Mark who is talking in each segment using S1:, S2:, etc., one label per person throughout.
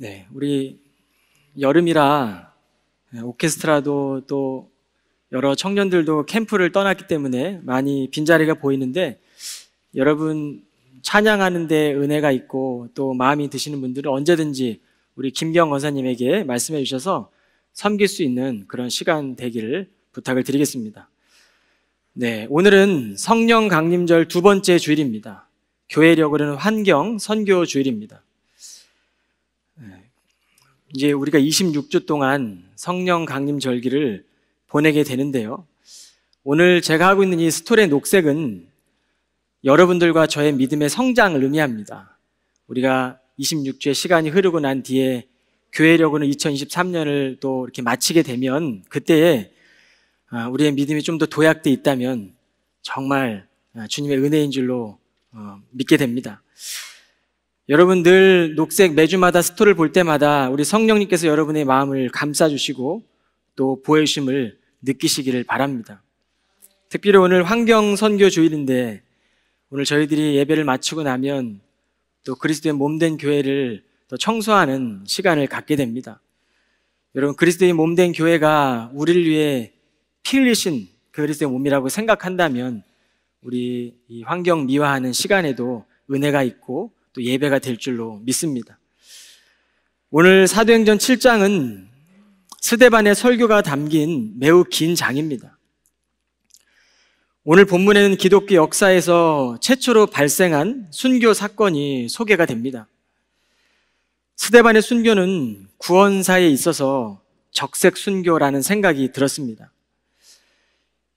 S1: 네, 우리 여름이라 오케스트라도 또 여러 청년들도 캠프를 떠났기 때문에 많이 빈자리가 보이는데, 여러분 찬양하는 데 은혜가 있고 또 마음이 드시는 분들은 언제든지 우리 김경 권사님에게 말씀해 주셔서 섬길 수 있는 그런 시간 되기를 부탁을 드리겠습니다. 네, 오늘은 성령 강림절 두 번째 주일입니다. 교회력으로는 환경 선교 주일입니다. 이제 우리가 26주 동안 성령 강림 절기를 보내게 되는데요. 오늘 제가 하고 있는 이 스토리의 녹색은 여러분들과 저의 믿음의 성장을 의미합니다. 우리가 26주의 시간이 흐르고 난 뒤에 교회력으로는 2023년을 또 이렇게 마치게 되면, 그때에 우리의 믿음이 좀 더 도약되어 있다면 정말 주님의 은혜인 줄로 믿게 됩니다. 여러분 늘 녹색 매주마다 스토리를 볼 때마다 우리 성령님께서 여러분의 마음을 감싸주시고 또 보여주심을 느끼시기를 바랍니다. 특별히 오늘 환경 선교 주일인데, 오늘 저희들이 예배를 마치고 나면 또 그리스도의 몸된 교회를 또 청소하는 시간을 갖게 됩니다. 여러분, 그리스도의 몸된 교회가 우리를 위해 피 흘리신 그리스도의 몸이라고 생각한다면 우리 이 환경 미화하는 시간에도 은혜가 있고 또 예배가 될 줄로 믿습니다. 오늘 사도행전 7장은 스데반의 설교가 담긴 매우 긴 장입니다. 오늘 본문에는 기독교 역사에서 최초로 발생한 순교 사건이 소개가 됩니다. 스데반의 순교는 구원사에 있어서 적색 순교라는 생각이 들었습니다.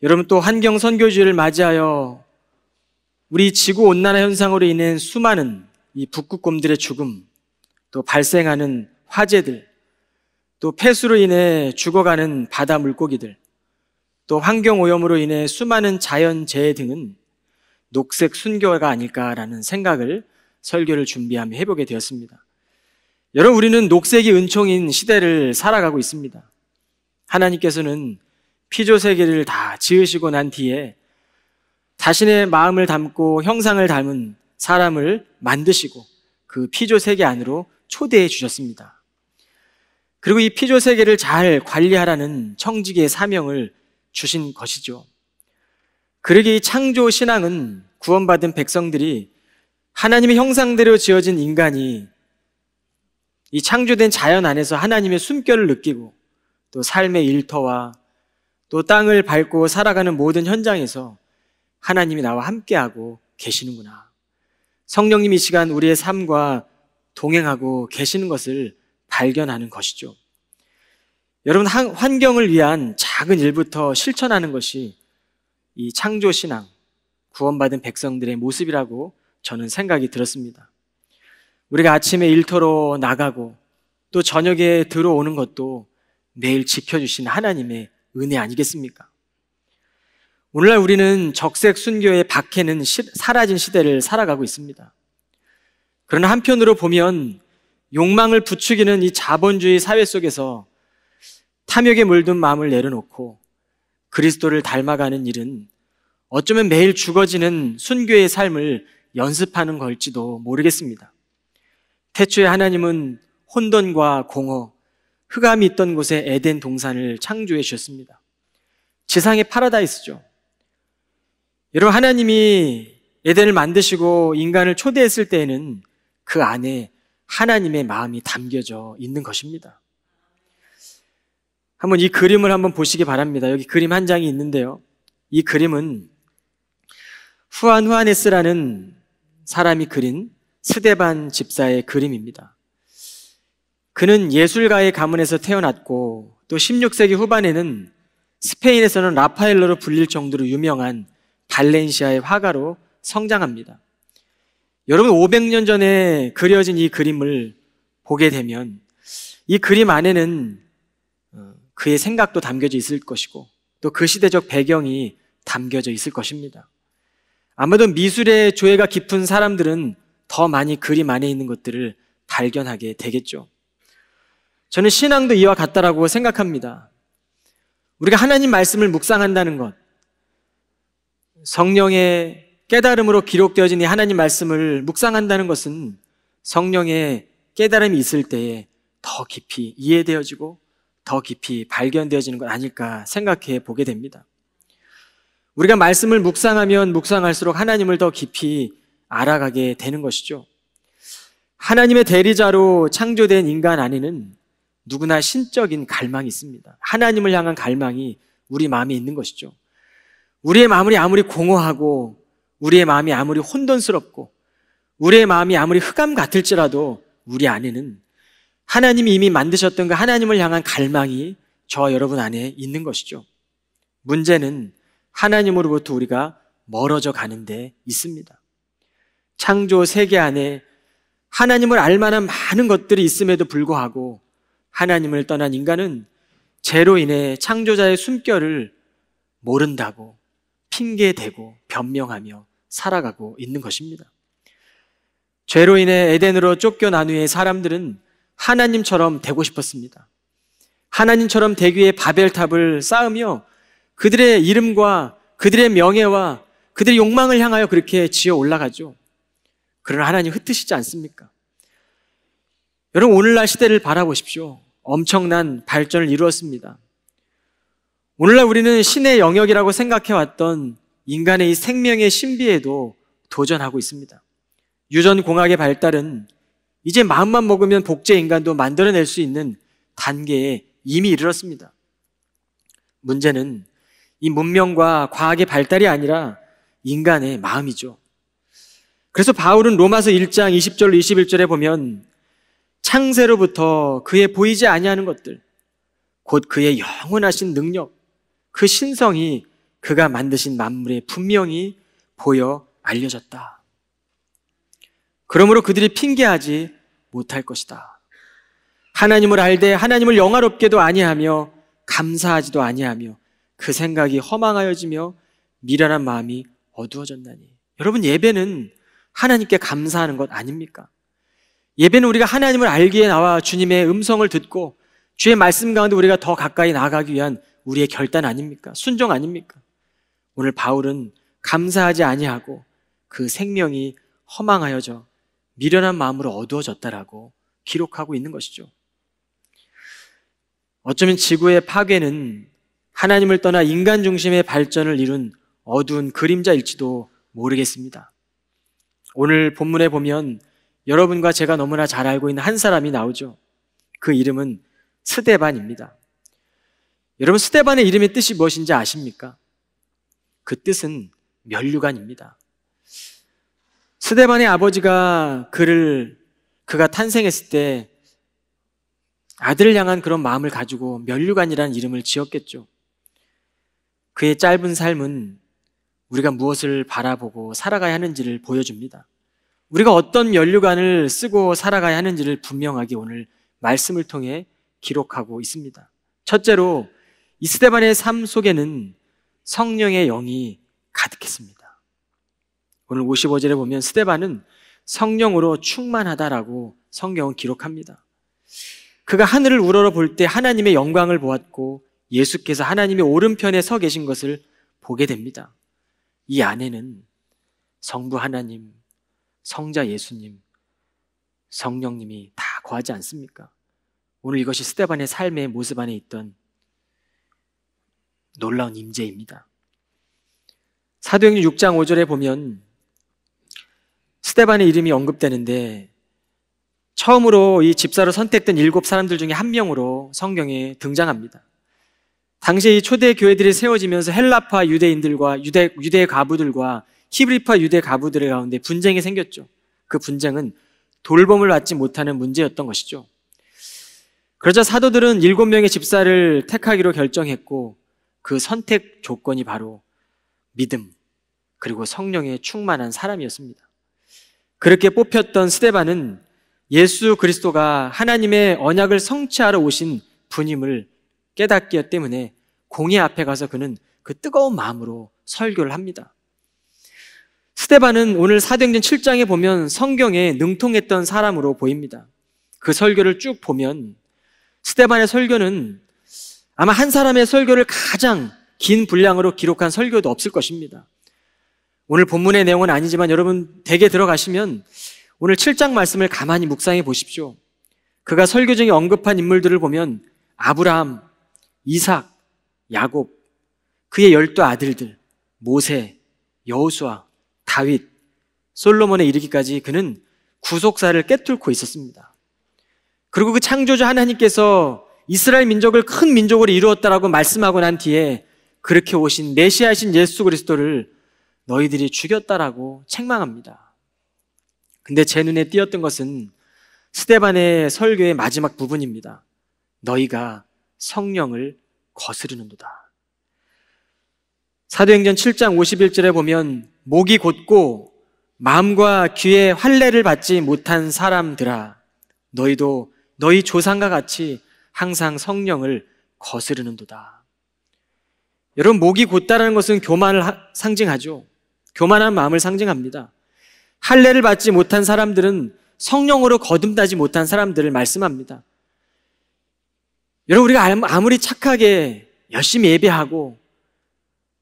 S1: 여러분, 또 환경 선교주의를 맞이하여 우리 지구온난화 현상으로 인해 수많은 이 북극곰들의 죽음, 또 발생하는 화재들, 또 폐수로 인해 죽어가는 바다 물고기들, 또 환경오염으로 인해 수많은 자연재해 등은 녹색 순교가 아닐까라는 생각을 설교를 준비하며 해보게 되었습니다. 여러분, 우리는 녹색이 은총인 시대를 살아가고 있습니다. 하나님께서는 피조세계를 다 지으시고 난 뒤에 자신의 마음을 담고 형상을 닮은 사람을 만드시고 그 피조세계 안으로 초대해 주셨습니다. 그리고 이 피조세계를 잘 관리하라는 청지기의 사명을 주신 것이죠. 그러기에 이 창조 신앙은 구원받은 백성들이 하나님의 형상대로 지어진 인간이 이 창조된 자연 안에서 하나님의 숨결을 느끼고 또 삶의 일터와 또 땅을 밟고 살아가는 모든 현장에서 하나님이 나와 함께하고 계시는구나, 성령님이 이 시간 우리의 삶과 동행하고 계시는 것을 발견하는 것이죠. 여러분, 환경을 위한 작은 일부터 실천하는 것이 이 창조신앙, 구원받은 백성들의 모습이라고 저는 생각이 들었습니다. 우리가 아침에 일터로 나가고 또 저녁에 들어오는 것도 매일 지켜주신 하나님의 은혜 아니겠습니까? 오늘날 우리는 적색 순교의 박해는 사라진 시대를 살아가고 있습니다. 그러나 한편으로 보면 욕망을 부추기는 이 자본주의 사회 속에서 탐욕에 물든 마음을 내려놓고 그리스도를 닮아가는 일은 어쩌면 매일 죽어지는 순교의 삶을 연습하는 걸지도 모르겠습니다. 태초에 하나님은 혼돈과 공허, 흑암이 있던 곳에 에덴 동산을 창조해 주셨습니다. 지상의 파라다이스죠. 여러분, 하나님이 에덴을 만드시고 인간을 초대했을 때에는 그 안에 하나님의 마음이 담겨져 있는 것입니다. 한번 이 그림을 한번 보시기 바랍니다. 여기 그림 한 장이 있는데요. 이 그림은 후안 후아네스라는 사람이 그린 스데반 집사의 그림입니다. 그는 예술가의 가문에서 태어났고 또 16세기 후반에는 스페인에서는 라파엘로로 불릴 정도로 유명한 발렌시아의 화가로 성장합니다. 여러분, 500년 전에 그려진 이 그림을 보게 되면 이 그림 안에는 그의 생각도 담겨져 있을 것이고 또 그 시대적 배경이 담겨져 있을 것입니다. 아마도 미술의 조예가 깊은 사람들은 더 많이 그림 안에 있는 것들을 발견하게 되겠죠. 저는 신앙도 이와 같다라고 생각합니다. 우리가 하나님 말씀을 묵상한다는 것, 성령의 깨달음으로 기록되어진 이 하나님 말씀을 묵상한다는 것은 성령의 깨달음이 있을 때에 더 깊이 이해되어지고 더 깊이 발견되어지는 것 아닐까 생각해 보게 됩니다. 우리가 말씀을 묵상하면 묵상할수록 하나님을 더 깊이 알아가게 되는 것이죠. 하나님의 대리자로 창조된 인간 안에는 누구나 신적인 갈망이 있습니다. 하나님을 향한 갈망이 우리 마음에 있는 것이죠. 우리의 마음이 아무리 공허하고 우리의 마음이 아무리 혼돈스럽고 우리의 마음이 아무리 흑암 같을지라도 우리 안에는 하나님이 이미 만드셨던 그 하나님을 향한 갈망이 저와 여러분 안에 있는 것이죠. 문제는 하나님으로부터 우리가 멀어져 가는 데 있습니다. 창조 세계 안에 하나님을 알 만한 많은 것들이 있음에도 불구하고 하나님을 떠난 인간은 죄로 인해 창조자의 숨결을 모른다고 핑계대고 변명하며 살아가고 있는 것입니다. 죄로 인해 에덴으로 쫓겨난 후에 사람들은 하나님처럼 되고 싶었습니다. 하나님처럼 되기 위해 바벨탑을 쌓으며 그들의 이름과 그들의 명예와 그들의 욕망을 향하여 그렇게 지어 올라가죠. 그러나 하나님 흩으시지 않습니까? 여러분, 오늘날 시대를 바라보십시오. 엄청난 발전을 이루었습니다. 오늘날 우리는 신의 영역이라고 생각해왔던 인간의 이 생명의 신비에도 도전하고 있습니다. 유전공학의 발달은 이제 마음만 먹으면 복제 인간도 만들어낼 수 있는 단계에 이미 이르렀습니다. 문제는 이 문명과 과학의 발달이 아니라 인간의 마음이죠. 그래서 바울은 로마서 1장 20절로 21절에 보면 창세로부터 그의 보이지 아니하는 것들, 곧 그의 영원하신 능력, 그 신성이 그가 만드신 만물에 분명히 보여 알려졌다. 그러므로 그들이 핑계하지 못할 것이다. 하나님을 알되 하나님을 영화롭게도 아니하며 감사하지도 아니하며 그 생각이 허망하여지며 미련한 마음이 어두워졌나니. 여러분, 예배는 하나님께 감사하는 것 아닙니까? 예배는 우리가 하나님을 알기에 나와 주님의 음성을 듣고 주의 말씀 가운데 우리가 더 가까이 나아가기 위한 우리의 결단 아닙니까? 순종 아닙니까? 오늘 바울은 감사하지 아니하고 그 생명이 허망하여져 미련한 마음으로 어두워졌다라고 기록하고 있는 것이죠. 어쩌면 지구의 파괴는 하나님을 떠나 인간 중심의 발전을 이룬 어두운 그림자일지도 모르겠습니다. 오늘 본문에 보면 여러분과 제가 너무나 잘 알고 있는 한 사람이 나오죠. 그 이름은 스데반입니다. 여러분, 스데반의 이름의 뜻이 무엇인지 아십니까? 그 뜻은 면류관입니다. 스데반의 아버지가 그가 탄생했을 때 아들을 향한 그런 마음을 가지고 면류관이라는 이름을 지었겠죠. 그의 짧은 삶은 우리가 무엇을 바라보고 살아가야 하는지를 보여줍니다. 우리가 어떤 면류관을 쓰고 살아가야 하는지를 분명하게 오늘 말씀을 통해 기록하고 있습니다. 첫째로 이 스데반의 삶 속에는 성령의 영이 가득했습니다. 오늘 55절에 보면 스데반은 성령으로 충만하다라고 성경은 기록합니다. 그가 하늘을 우러러 볼 때 하나님의 영광을 보았고 예수께서 하나님의 오른편에 서 계신 것을 보게 됩니다. 이 안에는 성부 하나님, 성자 예수님, 성령님이 다 거하지 않습니까? 오늘 이것이 스데반의 삶의 모습 안에 있던 놀라운 임재입니다. 사도행전 6장 5절에 보면 스데반의 이름이 언급되는데 처음으로 이 집사로 선택된 7사람들 중에 한 명으로 성경에 등장합니다. 당시 이 초대 교회들이 세워지면서 헬라파 유대인들과 유대 가부들과 히브리파 유대 가부들의 가운데 분쟁이 생겼죠. 그 분쟁은 돌봄을 받지 못하는 문제였던 것이죠. 그러자 사도들은 7명의 집사를 택하기로 결정했고 그 선택 조건이 바로 믿음 그리고 성령에 충만한 사람이었습니다. 그렇게 뽑혔던 스데반은 예수 그리스도가 하나님의 언약을 성취하러 오신 분임을 깨닫기 때문에 공회 앞에 가서 그는 그 뜨거운 마음으로 설교를 합니다. 스데반은 오늘 사도행전 7장에 보면 성경에 능통했던 사람으로 보입니다. 그 설교를 쭉 보면 스데반의 설교는 아마 한 사람의 설교를 가장 긴 분량으로 기록한 설교도 없을 것입니다. 오늘 본문의 내용은 아니지만 여러분 댁에 들어가시면 오늘 7장 말씀을 가만히 묵상해 보십시오. 그가 설교 중에 언급한 인물들을 보면 아브라함, 이삭, 야곱, 그의 12 아들들, 모세, 여호수아, 다윗, 솔로몬에 이르기까지 그는 구속사를 꿰뚫고 있었습니다. 그리고 그 창조주 하나님께서 이스라엘 민족을 큰 민족으로 이루었다라고 말씀하고 난 뒤에 그렇게 오신 메시아이신 예수 그리스도를 너희들이 죽였다라고 책망합니다. 근데 제 눈에 띄었던 것은 스데반의 설교의 마지막 부분입니다. 너희가 성령을 거스르는도다. 사도행전 7장 51절에 보면 목이 곧고 마음과 귀에 할례를 받지 못한 사람들아, 너희도 너희 조상과 같이 항상 성령을 거스르는도다. 여러분, 목이 곧다라는 것은 교만을 상징하죠. 교만한 마음을 상징합니다. 할례를 받지 못한 사람들은 성령으로 거듭나지 못한 사람들을 말씀합니다. 여러분, 우리가 아무리 착하게 열심히 예배하고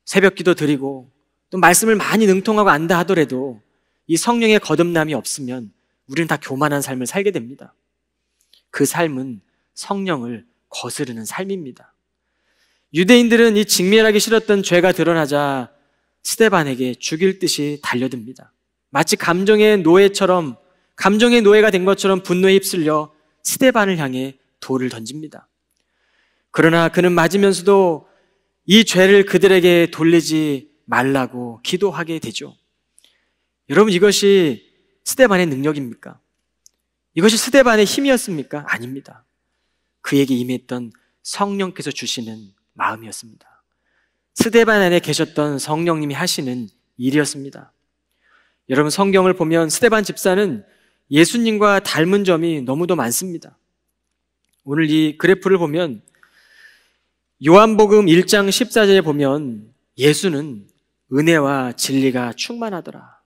S1: 새벽기도 드리고 또 말씀을 많이 능통하고 안다 하더라도 이 성령의 거듭남이 없으면 우리는 다 교만한 삶을 살게 됩니다. 그 삶은 성령을 거스르는 삶입니다. 유대인들은 이 직면하기 싫었던 죄가 드러나자 스데반에게 죽일 듯이 달려듭니다. 마치 감정의 노예가 된 것처럼 분노에 휩쓸려 스데반을 향해 돌을 던집니다. 그러나 그는 맞으면서도 이 죄를 그들에게 돌리지 말라고 기도하게 되죠. 여러분, 이것이 스데반의 능력입니까? 이것이 스데반의 힘이었습니까? 아닙니다. 그에게 임했던 성령께서 주시는 마음이었습니다. 스데반 안에 계셨던 성령님이 하시는 일이었습니다. 여러분, 성경을 보면 스데반 집사는 예수님과 닮은 점이 너무도 많습니다. 오늘 이 그래프를 보면 요한복음 1장 14절에 보면 예수는 은혜와 진리가 충만하더라.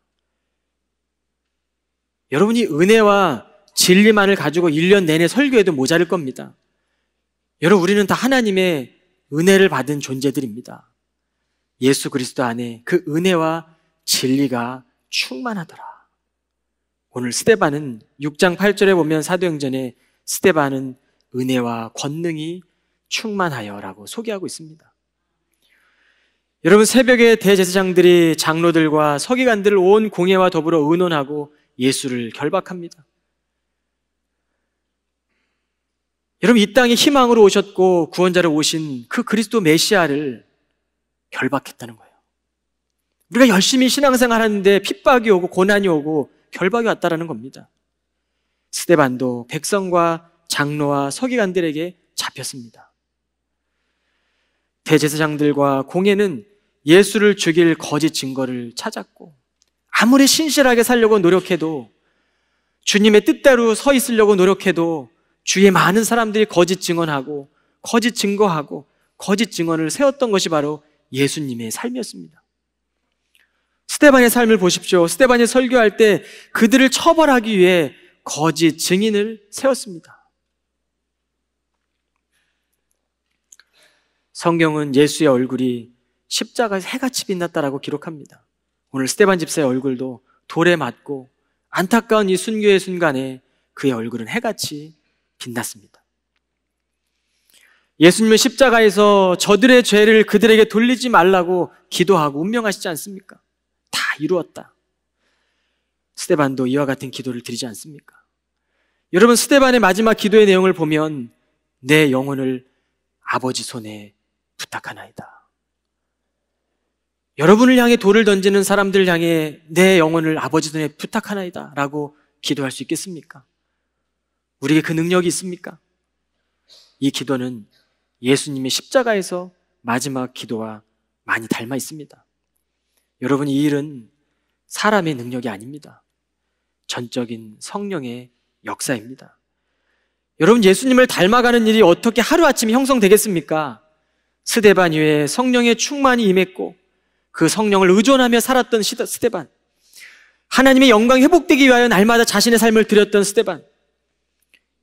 S1: 여러분이 은혜와 진리만을 가지고 1년 내내 설교해도 모자랄 겁니다. 여러분, 우리는 다 하나님의 은혜를 받은 존재들입니다. 예수 그리스도 안에 그 은혜와 진리가 충만하더라. 오늘 스데반은 6장 8절에 보면 사도행전에 스데반은 은혜와 권능이 충만하여라고 소개하고 있습니다. 여러분, 새벽에 대제사장들이 장로들과 서기관들을 온 공회와 더불어 의논하고 예수를 결박합니다. 여러분, 이 땅에 희망으로 오셨고 구원자로 오신 그 그리스도 메시아를 결박했다는 거예요. 우리가 열심히 신앙생활 하는데 핍박이 오고 고난이 오고 결박이 왔다라는 겁니다. 스데반도 백성과 장로와 서기관들에게 잡혔습니다. 대제사장들과 공회는 예수를 죽일 거짓 증거를 찾았고 아무리 신실하게 살려고 노력해도, 주님의 뜻대로 서 있으려고 노력해도 주위에 많은 사람들이 거짓 증언하고 거짓 증거하고 거짓 증언을 세웠던 것이 바로 예수님의 삶이었습니다. 스데반의 삶을 보십시오. 스데반이 설교할 때 그들을 처벌하기 위해 거짓 증인을 세웠습니다. 성경은 예수의 얼굴이 십자가에서 해같이 빛났다라고 기록합니다. 오늘 스데반 집사의 얼굴도 돌에 맞고 안타까운 이 순교의 순간에 그의 얼굴은 해같이 빛났습니다. 예수님은 십자가에서 저들의 죄를 그들에게 돌리지 말라고 기도하고 운명하시지 않습니까? 다 이루었다. 스데반도 이와 같은 기도를 드리지 않습니까? 여러분, 스데반의 마지막 기도의 내용을 보면 내 영혼을 아버지 손에 부탁하나이다. 여러분을 향해 돌을 던지는 사람들을 향해 내 영혼을 아버지 손에 부탁하나이다 라고 기도할 수 있겠습니까? 우리에게 그 능력이 있습니까? 이 기도는 예수님의 십자가에서 마지막 기도와 많이 닮아 있습니다. 여러분, 이 일은 사람의 능력이 아닙니다. 전적인 성령의 역사입니다. 여러분, 예수님을 닮아가는 일이 어떻게 하루아침에 형성되겠습니까? 스데반 위에 성령의 충만이 임했고 그 성령을 의존하며 살았던 스데반, 하나님의 영광이 회복되기 위하여 날마다 자신의 삶을 드렸던 스데반,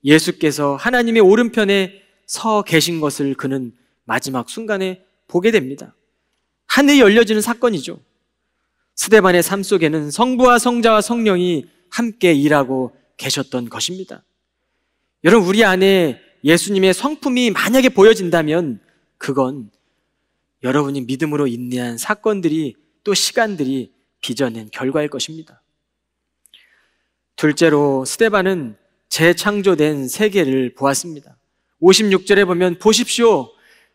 S1: 예수께서 하나님의 오른편에 서 계신 것을 그는 마지막 순간에 보게 됩니다. 하늘이 열려지는 사건이죠. 스데반의 삶 속에는 성부와 성자와 성령이 함께 일하고 계셨던 것입니다. 여러분, 우리 안에 예수님의 성품이 만약에 보여진다면 그건 여러분이 믿음으로 인내한 사건들이 또 시간들이 빚어낸 결과일 것입니다. 둘째로 스데반은 재창조된 세계를 보았습니다. 56절에 보면 보십시오.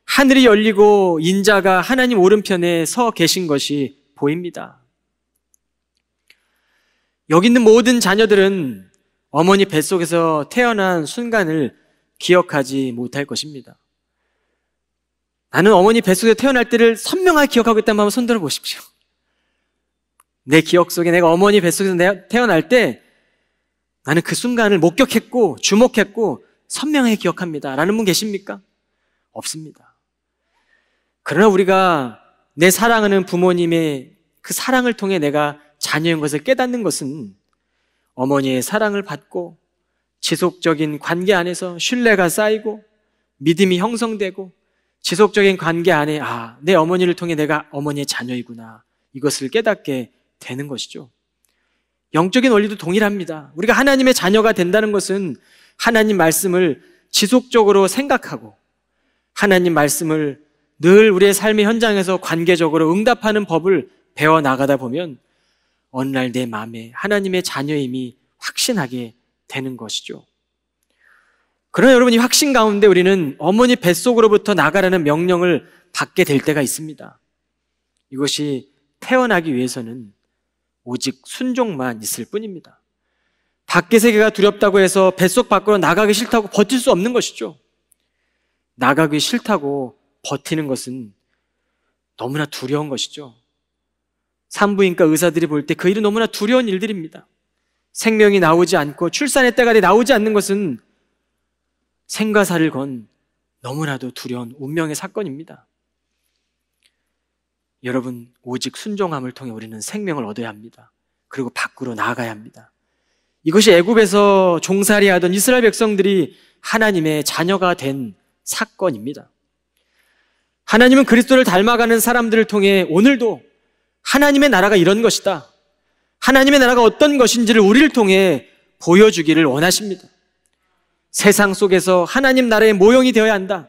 S1: 하늘이 열리고 인자가 하나님 오른편에 서 계신 것이 보입니다. 여기 있는 모든 자녀들은 어머니 뱃속에서 태어난 순간을 기억하지 못할 것입니다. 나는 어머니 뱃속에서 태어날 때를 선명하게 기억하고 있다면 한번 손들어 보십시오. 내 기억 속에 내가 어머니 뱃속에서 태어날 때 나는 그 순간을 목격했고 주목했고 선명하게 기억합니다 라는 분 계십니까? 없습니다. 그러나 우리가 내 사랑하는 부모님의 그 사랑을 통해 내가 자녀인 것을 깨닫는 것은 어머니의 사랑을 받고 지속적인 관계 안에서 신뢰가 쌓이고 믿음이 형성되고 지속적인 관계 안에 내 어머니를 통해 내가 어머니의 자녀이구나, 이것을 깨닫게 되는 것이죠. 영적인 원리도 동일합니다. 우리가 하나님의 자녀가 된다는 것은 하나님 말씀을 지속적으로 생각하고 하나님 말씀을 늘 우리의 삶의 현장에서 관계적으로 응답하는 법을 배워나가다 보면 어느 날 내 마음에 하나님의 자녀임이 확신하게 되는 것이죠. 그러나 여러분, 이 확신 가운데 우리는 어머니 뱃속으로부터 나가라는 명령을 받게 될 때가 있습니다. 이것이 태어나기 위해서는 오직 순종만 있을 뿐입니다. 밖의 세계가 두렵다고 해서 뱃속 밖으로 나가기 싫다고 버틸 수 없는 것이죠. 나가기 싫다고 버티는 것은 너무나 두려운 것이죠. 산부인과 의사들이 볼 때 그 일은 너무나 두려운 일들입니다. 생명이 나오지 않고 출산의 때가 나오지 않는 것은 생과 사를 건 너무나도 두려운 운명의 사건입니다. 여러분, 오직 순종함을 통해 우리는 생명을 얻어야 합니다. 그리고 밖으로 나아가야 합니다. 이것이 애굽에서 종살이하던 이스라엘 백성들이 하나님의 자녀가 된 사건입니다. 하나님은 그리스도를 닮아가는 사람들을 통해 오늘도 하나님의 나라가 이런 것이다, 하나님의 나라가 어떤 것인지를 우리를 통해 보여주기를 원하십니다. 세상 속에서 하나님 나라의 모형이 되어야 한다,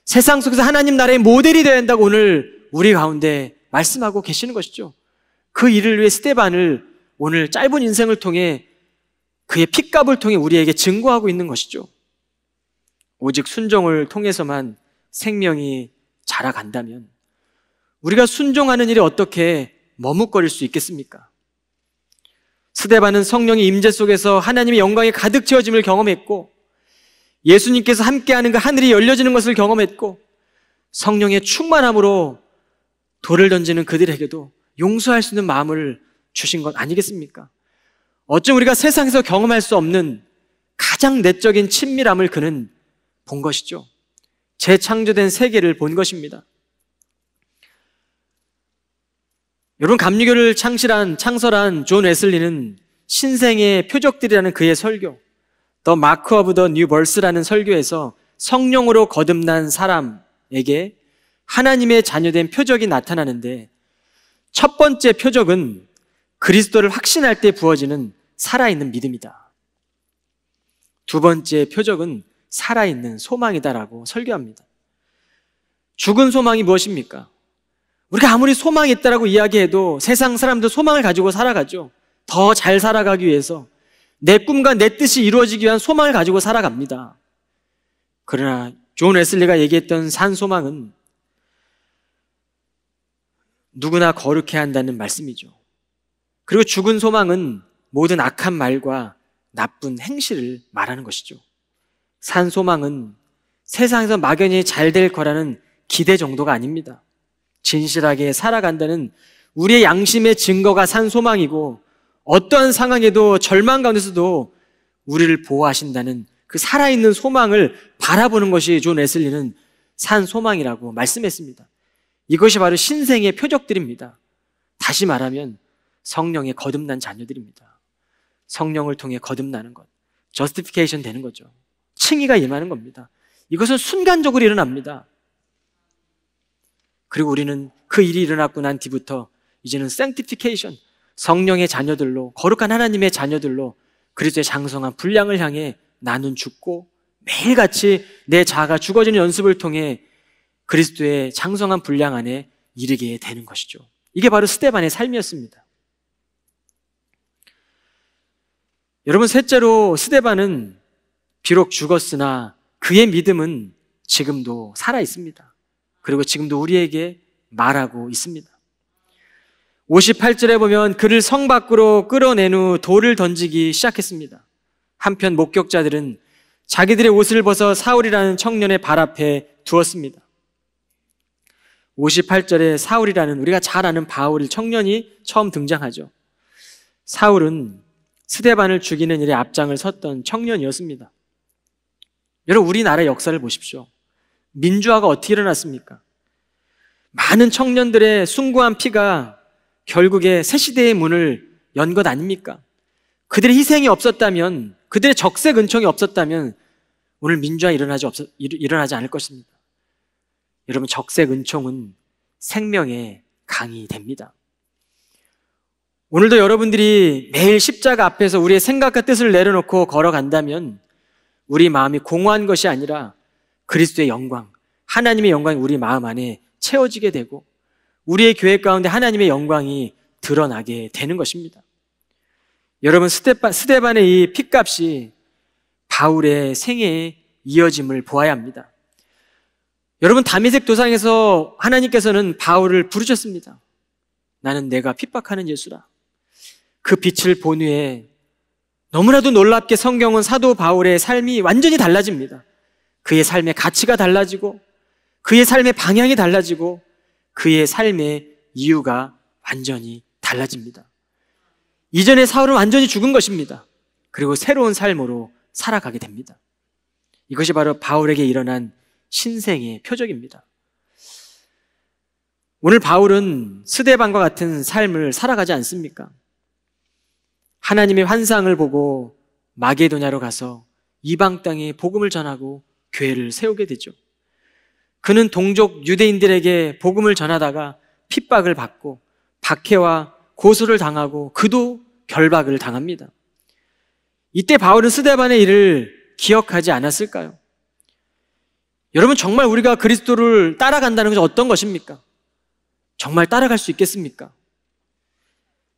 S1: 세상 속에서 하나님 나라의 모델이 되어야 한다고 오늘 우리 가운데 말씀하고 계시는 것이죠. 그 일을 위해 스데반을 오늘 짧은 인생을 통해 그의 핏값을 통해 우리에게 증거하고 있는 것이죠. 오직 순종을 통해서만 생명이 자라간다면 우리가 순종하는 일이 어떻게 머뭇거릴 수 있겠습니까? 스데반은 성령의 임재 속에서 하나님의 영광이 가득 채워짐을 경험했고 예수님께서 함께하는 그 하늘이 열려지는 것을 경험했고 성령의 충만함으로 돌을 던지는 그들에게도 용서할 수 있는 마음을 주신 것 아니겠습니까? 어쩜 우리가 세상에서 경험할 수 없는 가장 내적인 친밀함을 그는 본 것이죠. 재창조된 세계를 본 것입니다. 여러분, 감리교를 창설한 존 웨슬리는 신생의 표적들이라는 그의 설교, The Mark of the New Birth라는 설교에서 성령으로 거듭난 사람에게 하나님의 자녀된 표적이 나타나는데, 첫 번째 표적은 그리스도를 확신할 때 부어지는 살아있는 믿음이다. 두 번째 표적은 살아있는 소망이다라고 설교합니다. 죽은 소망이 무엇입니까? 우리가 아무리 소망이 있다라고 이야기해도 세상 사람도 소망을 가지고 살아가죠. 더 잘 살아가기 위해서 내 꿈과 내 뜻이 이루어지기 위한 소망을 가지고 살아갑니다. 그러나 존 웨슬리가 얘기했던 산 소망은 누구나 거룩해야 한다는 말씀이죠. 그리고 죽은 소망은 모든 악한 말과 나쁜 행실을 말하는 것이죠. 산 소망은 세상에서 막연히 잘 될 거라는 기대 정도가 아닙니다. 진실하게 살아간다는 우리의 양심의 증거가 산 소망이고, 어떠한 상황에도 절망 가운데서도 우리를 보호하신다는 그 살아있는 소망을 바라보는 것이 존 웨슬리는 산 소망이라고 말씀했습니다. 이것이 바로 신생의 표적들입니다. 다시 말하면 성령의 거듭난 자녀들입니다. 성령을 통해 거듭나는 것, 저스티피케이션 되는 거죠. 칭의가 임하는 겁니다. 이것은 순간적으로 일어납니다. 그리고 우리는 그 일이 일어났고 난 뒤부터 이제는 sanctification, 성령의 자녀들로, 거룩한 하나님의 자녀들로 그리스도의 장성한 분량을 향해 나는 죽고 매일같이 내 자아가 죽어지는 연습을 통해 그리스도의 장성한 분량 안에 이르게 되는 것이죠. 이게 바로 스데반의 삶이었습니다. 여러분, 셋째로 스데반은 비록 죽었으나 그의 믿음은 지금도 살아 있습니다. 그리고 지금도 우리에게 말하고 있습니다. 58절에 보면 그를 성 밖으로 끌어낸 후 돌을 던지기 시작했습니다. 한편 목격자들은 자기들의 옷을 벗어 사울이라는 청년의 발 앞에 두었습니다. 58절에 사울이라는 우리가 잘 아는 바울 청년이 처음 등장하죠. 사울은 스데반을 죽이는 일에 앞장을 섰던 청년이었습니다. 여러분, 우리나라 역사를 보십시오. 민주화가 어떻게 일어났습니까? 많은 청년들의 숭고한 피가 결국에 새시대의 문을 연 것 아닙니까? 그들의 희생이 없었다면, 그들의 적색 은총이 없었다면 오늘 민주화 일어나지 않을 것입니다. 여러분, 적색 은총은 생명의 강이 됩니다. 오늘도 여러분들이 매일 십자가 앞에서 우리의 생각과 뜻을 내려놓고 걸어간다면 우리 마음이 공허한 것이 아니라 그리스도의 영광, 하나님의 영광이 우리 마음 안에 채워지게 되고 우리의 교회 가운데 하나님의 영광이 드러나게 되는 것입니다. 여러분, 스데반의 이 핏값이 바울의 생애에 이어짐을 보아야 합니다. 여러분, 다메섹 도상에서 하나님께서는 바울을 부르셨습니다. 나는 내가 핍박하는 예수라. 그 빛을 본 후에 너무나도 놀랍게 성경은 사도 바울의 삶이 완전히 달라집니다. 그의 삶의 가치가 달라지고 그의 삶의 방향이 달라지고 그의 삶의 이유가 완전히 달라집니다. 이전의 사울은 완전히 죽은 것입니다. 그리고 새로운 삶으로 살아가게 됩니다. 이것이 바로 바울에게 일어난 신생의 표적입니다. 오늘 바울은 스데반과 같은 삶을 살아가지 않습니까? 하나님의 환상을 보고 마게도냐로 가서 이방 땅에 복음을 전하고 교회를 세우게 되죠. 그는 동족 유대인들에게 복음을 전하다가 핍박을 받고 박해와 고소를 당하고 그도 결박을 당합니다. 이때 바울은 스데반의 일을 기억하지 않았을까요? 여러분, 정말 우리가 그리스도를 따라간다는 것은 어떤 것입니까? 정말 따라갈 수 있겠습니까?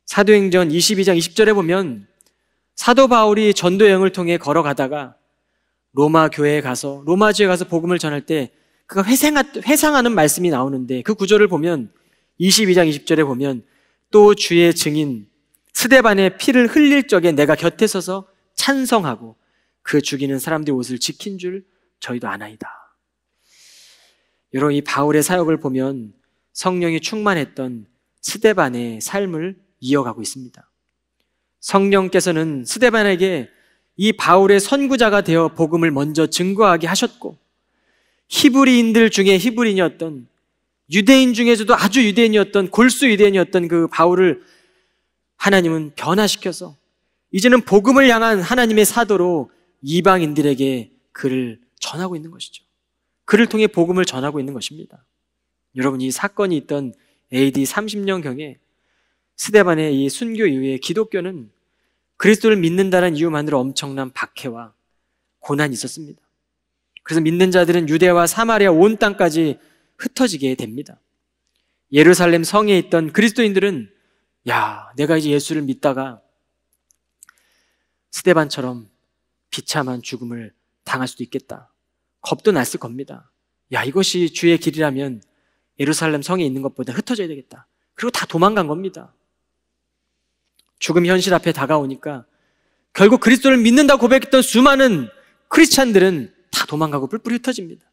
S1: 사도행전 22장 20절에 보면 사도 바울이 전도 여행을 통해 걸어가다가 로마 교회에 가서 로마 지역에 가서 복음을 전할 때 그가 회상하는 말씀이 나오는데 그 구절을 보면 22장 20절에 보면 또 주의 증인 스데반의 피를 흘릴 적에 내가 곁에 서서 찬성하고 그 죽이는 사람들의 옷을 지킨 줄 저희도 아나이다. 여러분, 이 바울의 사역을 보면 성령이 충만했던 스데반의 삶을 이어가고 있습니다. 성령께서는 스데반에게 이 바울의 선구자가 되어 복음을 먼저 증거하게 하셨고 히브리인들 중에 히브리인이었던 유대인 중에서도 아주 유대인이었던 골수 유대인이었던 그 바울을 하나님은 변화시켜서 이제는 복음을 향한 하나님의 사도로 이방인들에게 그를 전하고 있는 것이죠. 그를 통해 복음을 전하고 있는 것입니다. 여러분, 이 사건이 있던 AD 30년경에 스데반의 이 순교 이후에 기독교는 그리스도를 믿는다는 이유만으로 엄청난 박해와 고난이 있었습니다. 그래서 믿는 자들은 유대와 사마리아 온 땅까지 흩어지게 됩니다. 예루살렘 성에 있던 그리스도인들은 내가 이제 예수를 믿다가 스데반처럼 비참한 죽음을 당할 수도 있겠다. 겁도 났을 겁니다. 이것이 주의 길이라면 예루살렘 성에 있는 것보다 흩어져야 되겠다. 그리고 다 도망간 겁니다. 죽음 현실 앞에 다가오니까 결국 그리스도를 믿는다고 고백했던 수많은 크리스찬들은 다 도망가고 뿔뿔이 흩어집니다.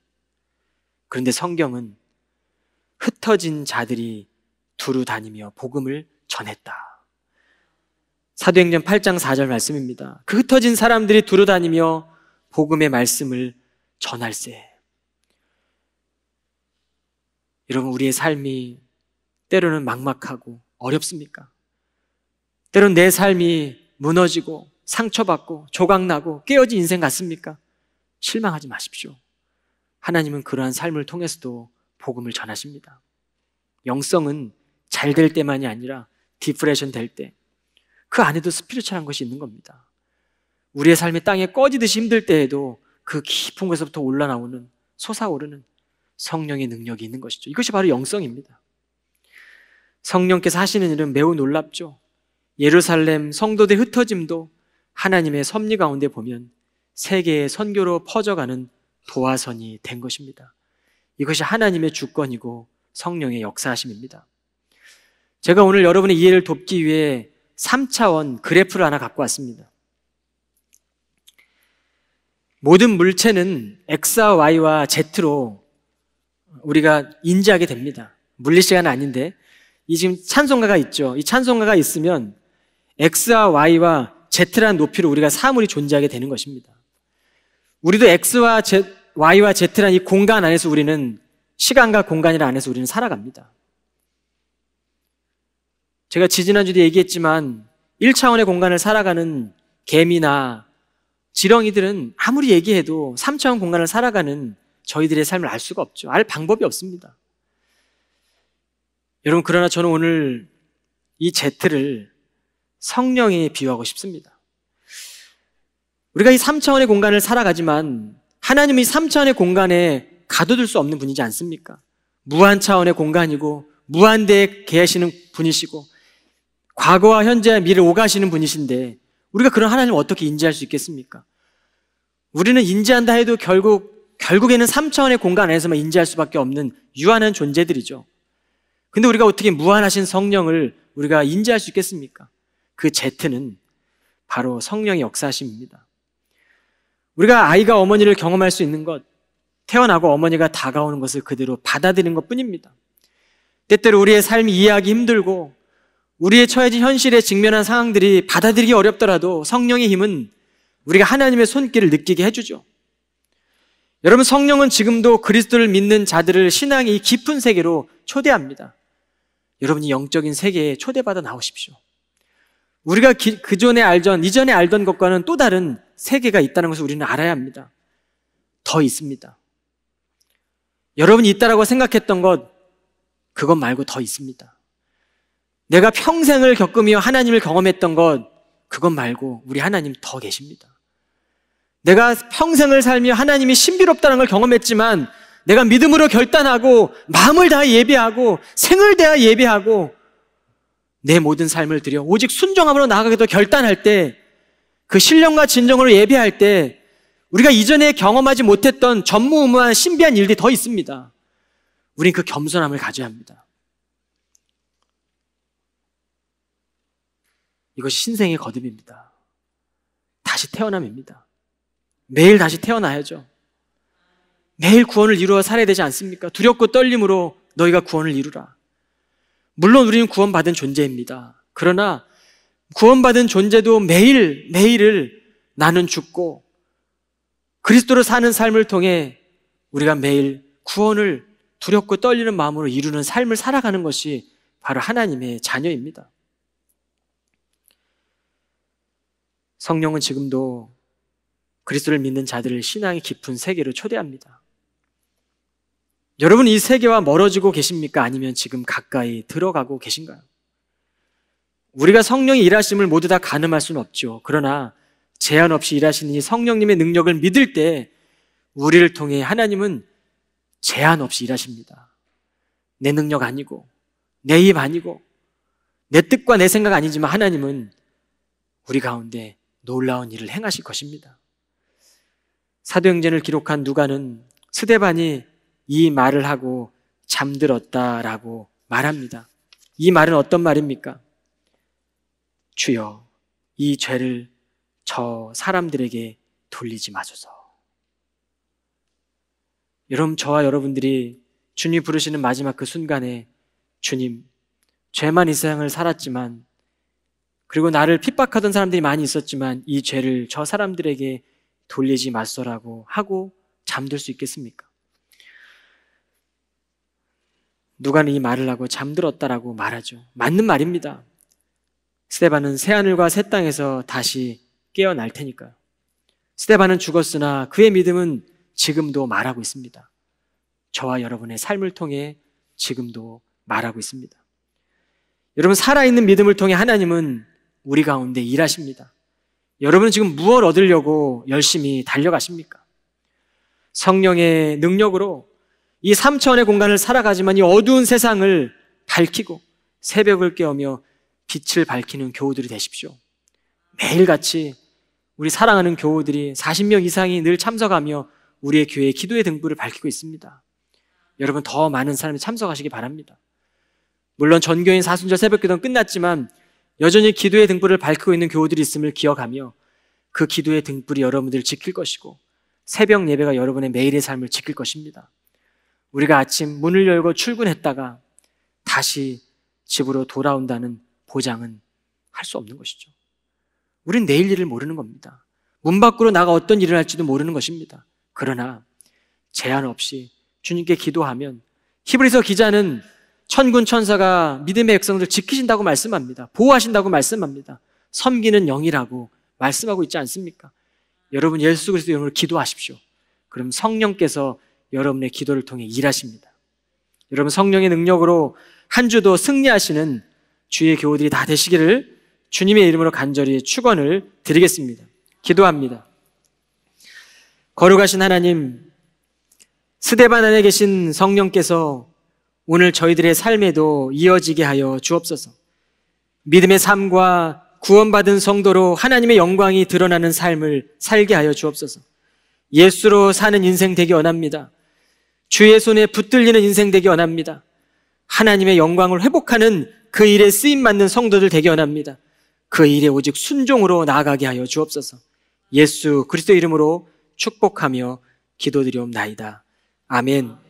S1: 그런데 성경은 흩어진 자들이 두루 다니며 복음을 전했다. 사도행전 8장 4절 말씀입니다. 그 흩어진 사람들이 두루 다니며 복음의 말씀을 전할세. 여러분, 우리의 삶이 때로는 막막하고 어렵습니까? 때로는 내 삶이 무너지고 상처받고 조각나고 깨어진 인생 같습니까? 실망하지 마십시오. 하나님은 그러한 삶을 통해서도 복음을 전하십니다. 영성은 잘 될 때만이 아니라 디프레션 될 때 그 안에도 스피리추얼한 것이 있는 겁니다. 우리의 삶이 땅에 꺼지듯이 힘들 때에도 그 깊은 곳에서부터 올라나오는, 솟아오르는 성령의 능력이 있는 것이죠. 이것이 바로 영성입니다. 성령께서 하시는 일은 매우 놀랍죠. 예루살렘 성도들의 흩어짐도 하나님의 섭리 가운데 보면 세계의 선교로 퍼져가는 도화선이 된 것입니다. 이것이 하나님의 주권이고 성령의 역사하심입니다. 제가 오늘 여러분의 이해를 돕기 위해 3차원 그래프를 하나 갖고 왔습니다. 모든 물체는 X와 Y와 Z로 우리가 인지하게 됩니다. 물리시간은 아닌데, 이 지금 찬송가가 있죠. 이 찬송가가 있으면 X와 Y와 Z라는 높이로 우리가 사물이 존재하게 되는 것입니다. 우리도 X와 Y와 Z라는 이 공간 안에서 우리는, 시간과 공간이라는 안에서 우리는 살아갑니다. 제가 지지난주도 얘기했지만 1차원의 공간을 살아가는 개미나 지렁이들은 아무리 얘기해도 3차원 공간을 살아가는 저희들의 삶을 알 수가 없죠. 알 방법이 없습니다. 여러분, 그러나 저는 오늘 이 Z를 성령에 비유하고 싶습니다. 우리가 이 3차원의 공간을 살아가지만 하나님이 이 3차원의 공간에 가둬둘 수 없는 분이지 않습니까? 무한 차원의 공간이고 무한대에 계시는 분이시고 과거와 현재와 미래를 오가시는 분이신데 우리가 그런 하나님을 어떻게 인지할 수 있겠습니까? 우리는 인지한다 해도 결국에는 3차원의 공간 안에서만 인지할 수밖에 없는 유한한 존재들이죠. 근데 우리가 어떻게 무한하신 성령을 우리가 인지할 수 있겠습니까? 그 Z는 바로 성령의 역사심입니다. 우리가 아이가 어머니를 경험할 수 있는 것, 태어나고 어머니가 다가오는 것을 그대로 받아들이는 것 뿐입니다. 때때로 우리의 삶이 이해하기 힘들고 우리의 처해진 현실에 직면한 상황들이 받아들이기 어렵더라도 성령의 힘은 우리가 하나님의 손길을 느끼게 해주죠. 여러분, 성령은 지금도 그리스도를 믿는 자들을 신앙의 깊은 세계로 초대합니다. 여러분이 영적인 세계에 초대받아 나오십시오. 우리가 이전에 알던 것과는 또 다른 세계가 있다는 것을 우리는 알아야 합니다. 더 있습니다. 여러분이 있다라고 생각했던 것, 그것 말고 더 있습니다. 내가 평생을 겪으며 하나님을 경험했던 것, 그것 말고 우리 하나님 더 계십니다. 내가 평생을 살며 하나님이 신비롭다는 걸 경험했지만 내가 믿음으로 결단하고 마음을 다해 예배하고 생을 다해 예배하고 내 모든 삶을 들여 오직 순종함으로 나아가기도 결단할 때, 그 신령과 진정으로 예배할 때 우리가 이전에 경험하지 못했던 전무후무한 신비한 일들이 더 있습니다. 우린 그 겸손함을 가져야 합니다. 이것이 신생의 거듭입니다. 다시 태어남입니다. 매일 다시 태어나야죠. 매일 구원을 이루어 살아야 되지 않습니까? 두렵고 떨림으로 너희가 구원을 이루라. 물론 우리는 구원받은 존재입니다. 그러나 구원받은 존재도 매일을 나는 죽고 그리스도로 사는 삶을 통해 우리가 매일 구원을 두렵고 떨리는 마음으로 이루는 삶을 살아가는 것이 바로 하나님의 자녀입니다. 성령은 지금도 그리스도를 믿는 자들을 신앙의 깊은 세계로 초대합니다. 여러분, 이 세계와 멀어지고 계십니까? 아니면 지금 가까이 들어가고 계신가요? 우리가 성령의 일하심을 모두 다 가늠할 수는 없죠. 그러나 제한 없이 일하시는 이 성령님의 능력을 믿을 때 우리를 통해 하나님은 제한 없이 일하십니다. 내 능력 아니고 내 힘 아니고 내 뜻과 내 생각 아니지만 하나님은 우리 가운데 놀라운 일을 행하실 것입니다. 사도행전을 기록한 누가는 스데반이 이 말을 하고 잠들었다라고 말합니다. 이 말은 어떤 말입니까? 주여, 이 죄를 저 사람들에게 돌리지 마소서. 여러분, 저와 여러분들이 주님 부르시는 마지막 그 순간에 주님, 죄만 이 세상을 살았지만, 그리고 나를 핍박하던 사람들이 많이 있었지만 이 죄를 저 사람들에게 돌리지 마소서라고 하고 잠들 수 있겠습니까? 누가는 이 말을 하고 잠들었다라고 말하죠. 맞는 말입니다. 스데반은 새하늘과 새 땅에서 다시 깨어날 테니까요. 스데반은 죽었으나 그의 믿음은 지금도 말하고 있습니다. 저와 여러분의 삶을 통해 지금도 말하고 있습니다. 여러분, 살아있는 믿음을 통해 하나님은 우리 가운데 일하십니다. 여러분은 지금 무엇을 얻으려고 열심히 달려가십니까? 성령의 능력으로 이 3차원의 공간을 살아가지만 이 어두운 세상을 밝히고 새벽을 깨우며 빛을 밝히는 교우들이 되십시오. 매일같이 우리 사랑하는 교우들이 40명 이상이 늘 참석하며 우리의 교회의 기도의 등불을 밝히고 있습니다. 여러분 더 많은 사람이 참석하시기 바랍니다. 물론 전교인 사순절 새벽기도는 끝났지만 여전히 기도의 등불을 밝히고 있는 교우들이 있음을 기억하며 그 기도의 등불이 여러분들을 지킬 것이고 새벽 예배가 여러분의 매일의 삶을 지킬 것입니다. 우리가 아침 문을 열고 출근했다가 다시 집으로 돌아온다는 보장은 할 수 없는 것이죠. 우린 내일 일을 모르는 겁니다. 문 밖으로 나가 어떤 일을 할지도 모르는 것입니다. 그러나 제한 없이 주님께 기도하면 히브리서 기자는 천군 천사가 믿음의 백성들 지키신다고 말씀합니다. 보호하신다고 말씀합니다. 섬기는 영이라고 말씀하고 있지 않습니까? 여러분 예수 그리스도 이름으로 기도하십시오. 그럼 성령께서 여러분의 기도를 통해 일하십니다. 여러분 성령의 능력으로 한 주도 승리하시는 주의 교우들이 다 되시기를 주님의 이름으로 간절히 축원을 드리겠습니다. 기도합니다. 거룩하신 하나님, 스데반 안에 계신 성령께서 오늘 저희들의 삶에도 이어지게 하여 주옵소서. 믿음의 삶과 구원받은 성도로 하나님의 영광이 드러나는 삶을 살게 하여 주옵소서. 예수로 사는 인생 되기 원합니다. 주의 손에 붙들리는 인생 되기 원합니다. 하나님의 영광을 회복하는 그 일에 쓰임받는 성도들 되기 원합니다. 그 일에 오직 순종으로 나아가게 하여 주옵소서. 예수 그리스도 이름으로 축복하며 기도드리옵나이다. 아멘.